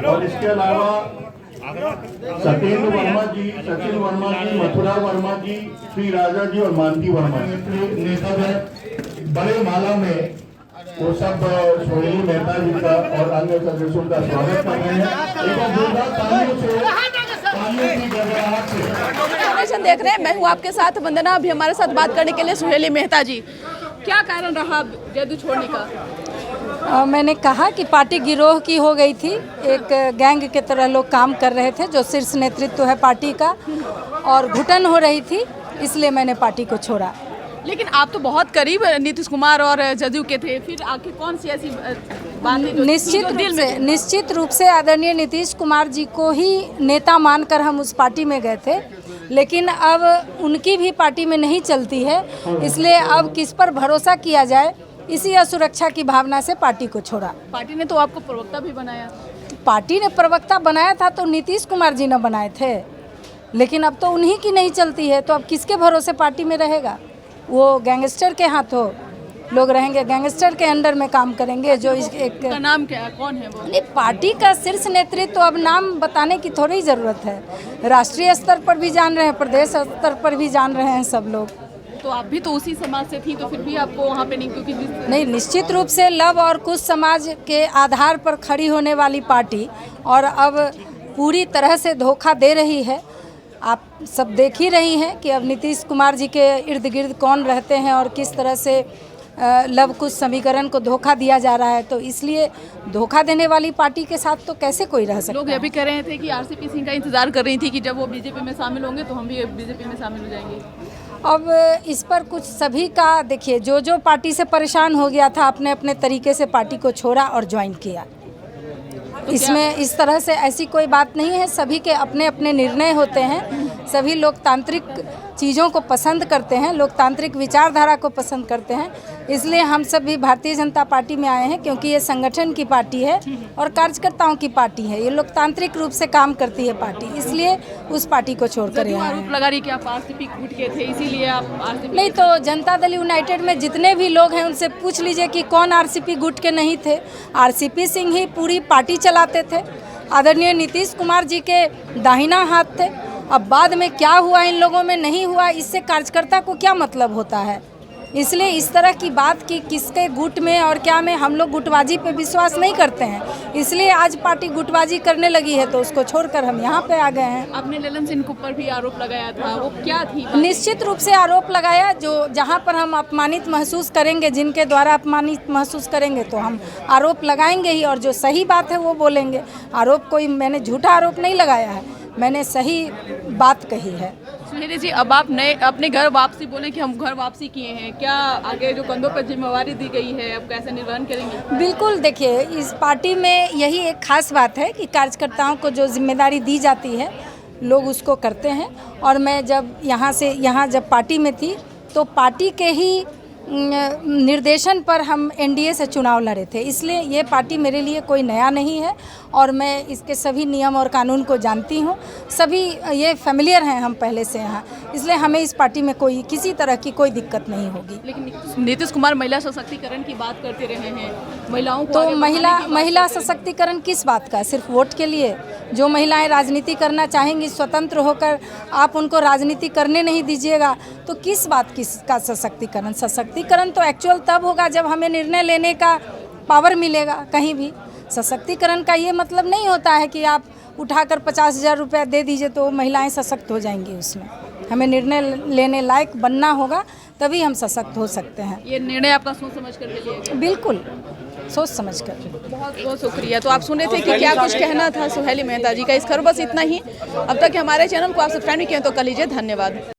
और इसके अलावा सत्येंद्र वर्मा जी, सचिन वर्मा जी, मथुरा वर्मा जी, श्री राजा जी और मानती वर्मा नेता में बड़े माला में वो सब सोहेली मेहता जी का और अन्य सदस्यों का स्वागत कर रहे हैं। एक बार जोरदार तालियों की गड़गड़ाहट से देख रहे हैं। मैं हूँ आपके साथ वंदना। अभी हमारे साथ बात करने के लिए सोहेली मेहता जी, क्या कारण रहा जदयू छोड़ने का? मैंने कहा कि पार्टी गिरोह की हो गई थी, एक गैंग के तरह लोग काम कर रहे थे, जो शीर्ष नेतृत्व है पार्टी का, और घुटन हो रही थी, इसलिए मैंने पार्टी को छोड़ा। लेकिन आप तो बहुत करीब नीतीश कुमार और जदयू के थे, फिर आखिर कौन सी ऐसी बात है निश्चित रूप से आदरणीय नीतीश कुमार जी को ही नेता मानकर हम उस पार्टी में गए थे, लेकिन अब उनकी भी पार्टी में नहीं चलती है, इसलिए अब किस पर भरोसा किया जाए, इसी असुरक्षा की भावना से पार्टी को छोड़ा। पार्टी ने तो आपको प्रवक्ता भी बनाया। पार्टी ने प्रवक्ता बनाया था तो नीतीश कुमार जी ने बनाए थे, लेकिन अब तो उन्हीं की नहीं चलती है, तो अब किसके भरोसे पार्टी में रहेगा? वो गैंगस्टर के हाथों लोग रहेंगे, गैंगस्टर के अंडर में काम करेंगे। जो एक का नाम क्या, कौन है वो? नहीं, पार्टी का शीर्ष नेतृत्व, तो अब नाम बताने की थोड़ी ज़रूरत है। राष्ट्रीय स्तर पर भी जान रहे हैं, प्रदेश स्तर पर भी जान रहे हैं सब लोग। तो आप भी तो उसी समाज से थी, तो फिर भी आपको वहाँ पे नहीं, क्योंकि नहीं, निश्चित रूप से लव और कुछ समाज के आधार पर खड़ी होने वाली पार्टी और अब पूरी तरह से धोखा दे रही है। आप सब देख ही रही हैं कि अब नीतीश कुमार जी के इर्द गिर्द कौन रहते हैं और किस तरह से लव कुछ समीकरण को धोखा दिया जा रहा है, तो इसलिए धोखा देने वाली पार्टी के साथ तो कैसे कोई रह सकता है। लोग ये भी कह रहे थे कि आरसीपी सिंह का इंतजार कर रही थी कि जब वो बीजेपी में शामिल होंगे तो हम भी बीजेपी में शामिल हो जाएंगे। अब इस पर कुछ सभी का देखिए, जो पार्टी से परेशान हो गया था अपने अपने तरीके से पार्टी को छोड़ा और ज्वाइन किया। इसमें इस तरह से ऐसी कोई बात नहीं है, सभी के अपने अपने निर्णय होते हैं। सभी लोकतांत्रिक चीज़ों को पसंद करते हैं, लोकतांत्रिक विचारधारा को पसंद करते हैं, इसलिए हम सब भी भारतीय जनता पार्टी में आए हैं, क्योंकि ये संगठन की पार्टी है और कार्यकर्ताओं की पार्टी है, ये लोकतांत्रिक रूप से काम करती है पार्टी, इसलिए उस पार्टी को छोड़कर यहाँ आरोप लगा रही कि आप आरसीपी गुट के थे, इसीलिए आप आरसीपी नहीं। तो जनता दल यूनाइटेड में जितने भी लोग हैं उनसे पूछ लीजिए कि कौन आरसीपी गुट के नहीं थे। आरसीपी सिंह ही पूरी पार्टी चलाते थे, आदरणीय नीतीश कुमार जी के दाहिना हाथ थे। अब बाद में क्या हुआ इन लोगों में नहीं हुआ, इससे कार्यकर्ता को क्या मतलब होता है। इसलिए इस तरह की बात कि किसके गुट में और क्या में, हम लोग गुटबाजी पे विश्वास नहीं करते हैं, इसलिए आज पार्टी गुटबाजी करने लगी है तो उसको छोड़कर हम यहाँ पे आ गए हैं। आपने ललन सिंह पर भी आरोप लगाया था, वो क्या थी? निश्चित रूप से आरोप लगाया, जो जहाँ पर हम अपमानित महसूस करेंगे, जिनके द्वारा अपमानित महसूस करेंगे तो हम आरोप लगाएंगे ही, और जो सही बात है वो बोलेंगे। आरोप कोई, मैंने झूठा आरोप नहीं लगाया है, मैंने सही बात कही है। सुहेली जी, अब आप नए अपने घर वापसी बोले कि हम घर वापसी किए हैं, क्या आगे जो कंधों पर जिम्मेवारी दी गई है अब कैसे निर्वहन करेंगे? बिल्कुल, देखिए इस पार्टी में यही एक खास बात है कि कार्यकर्ताओं को जो जिम्मेदारी दी जाती है लोग उसको करते हैं। और मैं जब यहाँ जब पार्टी में थी तो पार्टी के ही निर्देशन पर हम एनडीए से चुनाव लड़े थे, इसलिए ये पार्टी मेरे लिए कोई नया नहीं है और मैं इसके सभी नियम और कानून को जानती हूँ, सभी ये फैमिलियर हैं हम पहले से यहाँ, इसलिए हमें इस पार्टी में कोई किसी तरह की कोई दिक्कत नहीं होगी। लेकिन नीतीश कुमार महिला सशक्तिकरण की बात करते रहे हैं, महिलाओं को तो महिला सशक्तिकरण किस बात का? सिर्फ वोट के लिए? जो महिलाएं राजनीति करना चाहेंगी स्वतंत्र होकर, आप उनको राजनीति करने नहीं दीजिएगा तो किस बात का सशक्तिकरण? सशक्तिकरण तो एक्चुअल तब होगा जब हमें निर्णय लेने का पावर मिलेगा कहीं भी। सशक्तिकरण का ये मतलब नहीं होता है कि आप उठाकर 50,000 रुपया दे दीजिए तो महिलाएं सशक्त हो जाएंगी। उसमें हमें निर्णय लेने लायक बनना होगा, तभी हम सशक्त हो सकते हैं। ये निर्णय आपका सोच समझ कर लीजिए। बिल्कुल, सोच समझ कर। बहुत बहुत शुक्रिया। तो आप सुने थे कि क्या कुछ कहना था सोहेली मेहता जी का। इस खबर बस इतना ही। अब तक हमारे चैनल को आप सब्सक्राइब नहीं किए तो कर लीजिए। धन्यवाद।